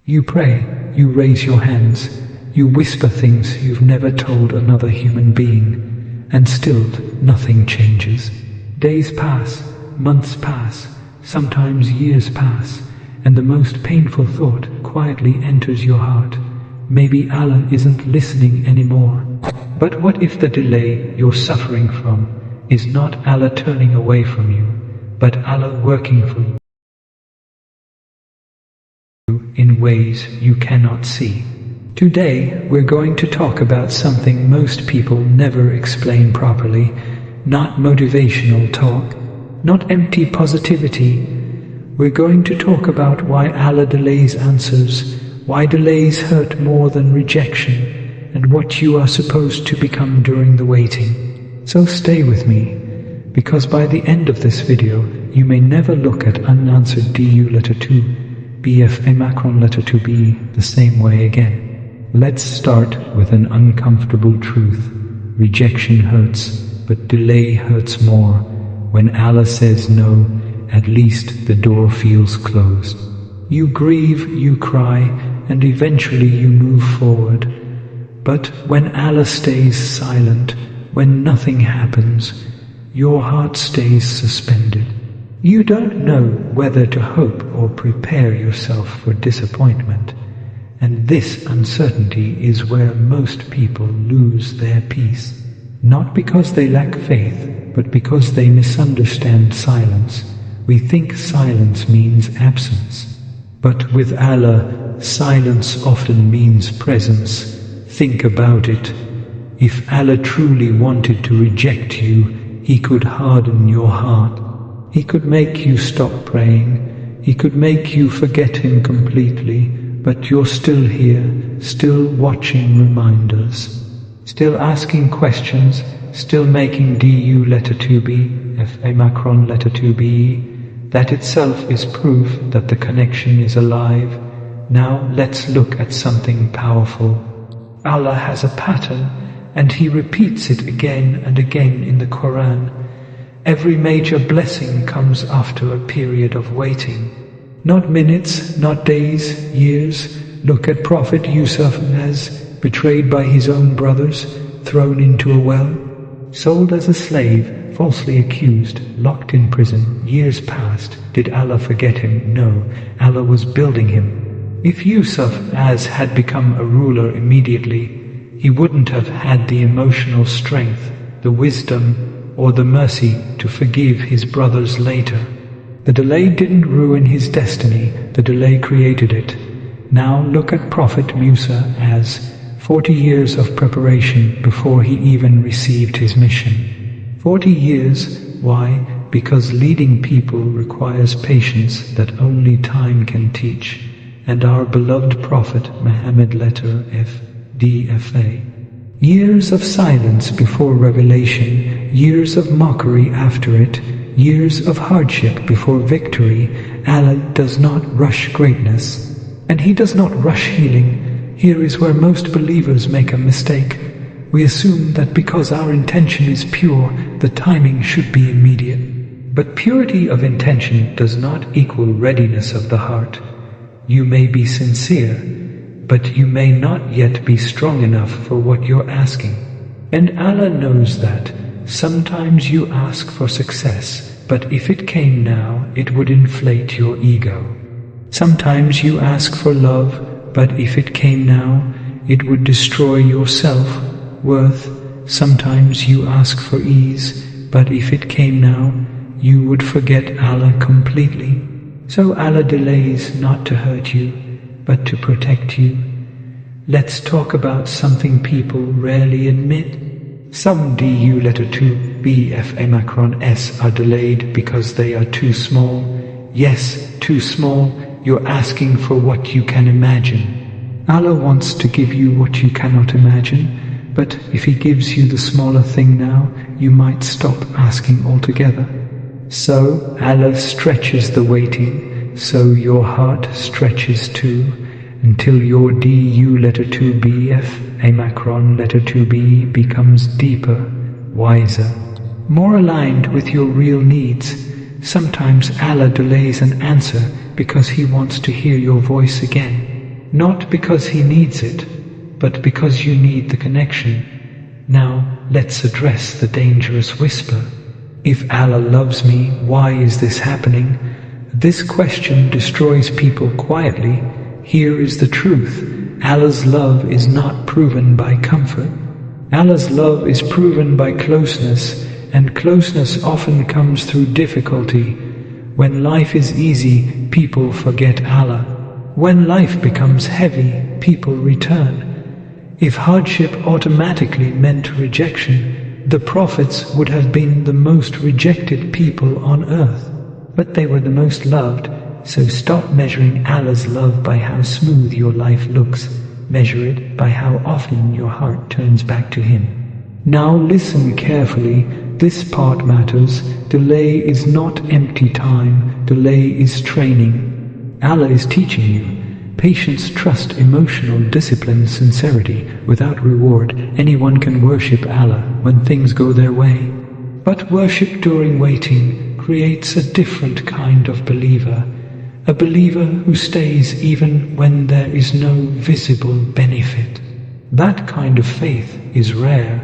You pray, you raise your hands, you whisper things you've never told another human being, and still nothing changes. Days pass, months pass, sometimes years pass, and the most painful thought quietly enters your heart. Maybe Allah isn't listening anymore. But what if the delay you're suffering from is not Allah turning away from you, but Allah working for you in ways you cannot see? Today we're going to talk about something most people never explain properly. Not motivational talk, not empty positivity. We're going to talk about why Allah delays answers, why delays hurt more than rejection, and what you are supposed to become during the waiting. So stay with me, because by the end of this video, you may never look at unanswered Duʿāʼ letter 2, BFA Macron letter 2b the same way again. Let's start with an uncomfortable truth. Rejection hurts, but delay hurts more. When Allah says no, at least the door feels closed. You grieve, you cry, and eventually you move forward. But when Allah stays silent, when nothing happens, your heart stays suspended. You don't know whether to hope or prepare yourself for disappointment. And this uncertainty is where most people lose their peace. Not because they lack faith, but because they misunderstand silence. We think silence means absence. But with Allah, silence often means presence. Think about it. If Allah truly wanted to reject you, He could harden your heart. He could make you stop praying. He could make you forget Him completely. But you're still here, still watching reminders, still asking questions, still making Duʿāʼ letter 2b, FA Macron letter 2b. That itself is proof that the connection is alive. Now let's look at something powerful. Allah has a pattern, and He repeats it again and again in the Quran. Every major blessing comes after a period of waiting. Not minutes, not days, years. Look at Prophet Yusuf as betrayed by his own brothers, thrown into a well, sold as a slave, falsely accused, locked in prison. Years passed. Did Allah forget him? No, Allah was building him. If Yusuf had become a ruler immediately, he wouldn't have had the emotional strength, the wisdom, or the mercy to forgive his brothers later. The delay didn't ruin his destiny, the delay created it. Now look at Prophet Musa as 40 years of preparation before he even received his mission. 40 years, why? Because leading people requires patience that only time can teach. And our beloved Prophet Muhammad letter F, DFA. Years of silence before revelation, years of mockery after it, years of hardship before victory. Allah does not rush greatness, and He does not rush healing. Here is where most believers make a mistake. We assume that because our intention is pure, the timing should be immediate. But purity of intention does not equal readiness of the heart. You may be sincere, but you may not yet be strong enough for what you're asking. And Allah knows that. Sometimes you ask for success, but if it came now, it would inflate your ego. Sometimes you ask for love, but if it came now, it would destroy your self-worth. Sometimes you ask for ease, but if it came now, you would forget Allah completely. So Allah delays not to hurt you, but to protect you. Let's talk about something people rarely admit. Some Duʿāʼ letter 2 BFA Macron S are delayed because they are too small. Yes, too small. You're asking for what you can imagine. Allah wants to give you what you cannot imagine, but if He gives you the smaller thing now, you might stop asking altogether. So Allah stretches the waiting, so your heart stretches too, until your Duʿāʼ letter 2 BFA Macron letter 2b becomes deeper, wiser, more aligned with your real needs. Sometimes Allah delays an answer because He wants to hear your voice again. not because He needs it, but because you need the connection. Now, let's address the dangerous whisper. If Allah loves me, why is this happening? This question destroys people quietly. Here is the truth. Allah's love is not proven by comfort. Allah's love is proven by closeness, and closeness often comes through difficulty. When life is easy, people forget Allah. When life becomes heavy, people return. If hardship automatically meant rejection, the prophets would have been the most rejected people on earth. But they were the most loved, so stop measuring Allah's love by how smooth your life looks. Measure it by how often your heart turns back to Him. Now listen carefully, this part matters. Delay is not empty time, delay is training. Allah is teaching you. Patience, trust, emotional discipline, sincerity. Without reward, anyone can worship Allah when things go their way. But worship during waiting creates a different kind of believer. A believer who stays even when there is no visible benefit. That kind of faith is rare,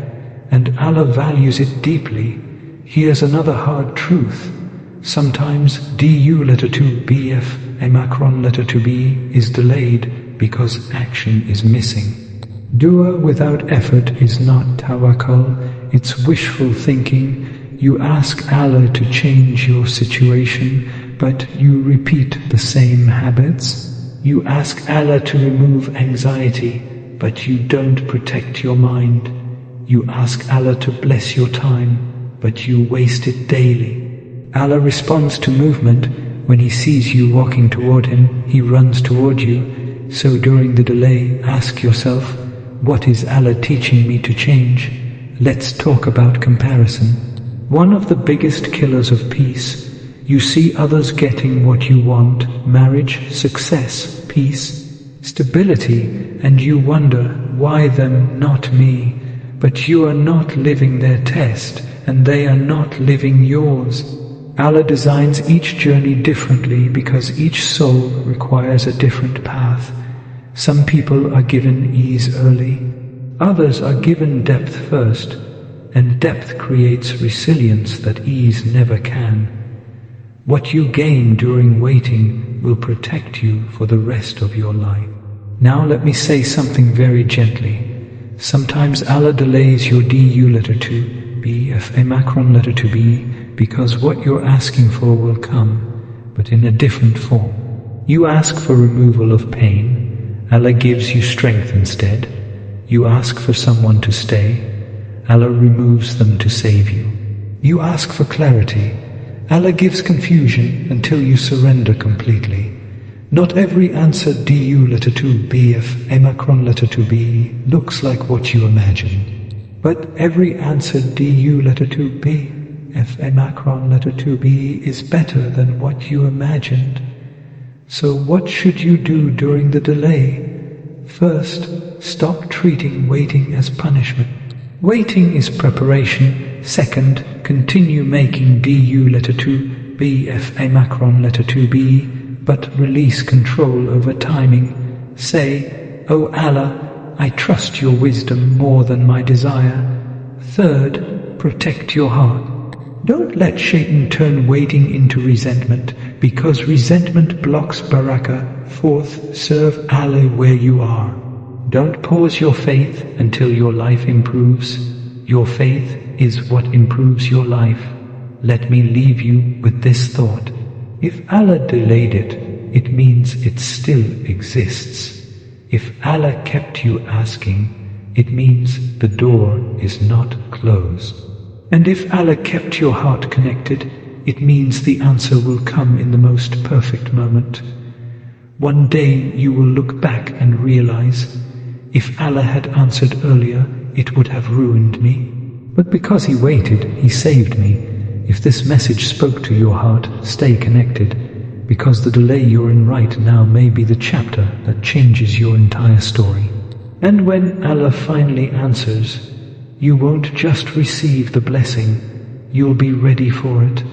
and Allah values it deeply. Here's another hard truth. Sometimes Duʿāqq is delayed because action is missing. Dua without effort is not tawakkul, it's wishful thinking. You ask Allah to change your situation, but you repeat the same habits. You ask Allah to remove anxiety, but you don't protect your mind. You ask Allah to bless your time, but you waste it daily. Allah responds to movement. When He sees you walking toward Him, He runs toward you. So during the delay, ask yourself, what is Allah teaching me to change? Let's talk about comparison. One of the biggest killers of peace. You see others getting what you want, marriage, success, peace, stability, and you wonder, why them, not me? But you are not living their test, and they are not living yours. Allah designs each journey differently because each soul requires a different path. Some people are given ease early, others are given depth first, and depth creates resilience that ease never can. What you gain during waiting will protect you for the rest of your life. Now let me say something very gently. Sometimes Allah delays your Duʿāqq because what you're asking for will come, but in a different form. You ask for removal of pain, Allah gives you strength instead. You ask for someone to stay, Allah removes them to save you. You ask for clarity, Allah gives confusion until you surrender completely. Not every answer Duʿāqq looks like what you imagine, but every answer Duʿāqq is better than what you imagined. So what should you do during the delay? First, stop treating waiting as punishment. Waiting is preparation. Second, continue making Duʿāqq, but release control over timing. Say, "Oh Allah, I trust your wisdom more than my desire." Third, protect your heart. Don't let Shaitan turn waiting into resentment, because resentment blocks barakah. Fourth, serve Allah where you are. Don't pause your faith until your life improves. Your faith is what improves your life. Let me leave you with this thought. If Allah delayed it, it means it still exists. If Allah kept you asking, it means the door is not closed. And if Allah kept your heart connected, it means the answer will come in the most perfect moment. One day you will look back and realize, if Allah had answered earlier, it would have ruined me. But because He waited, He saved me. If this message spoke to your heart, stay connected, because the delay you're in right now may be the chapter that changes your entire story. And when Allah finally answers, you won't just receive the blessing, you'll be ready for it.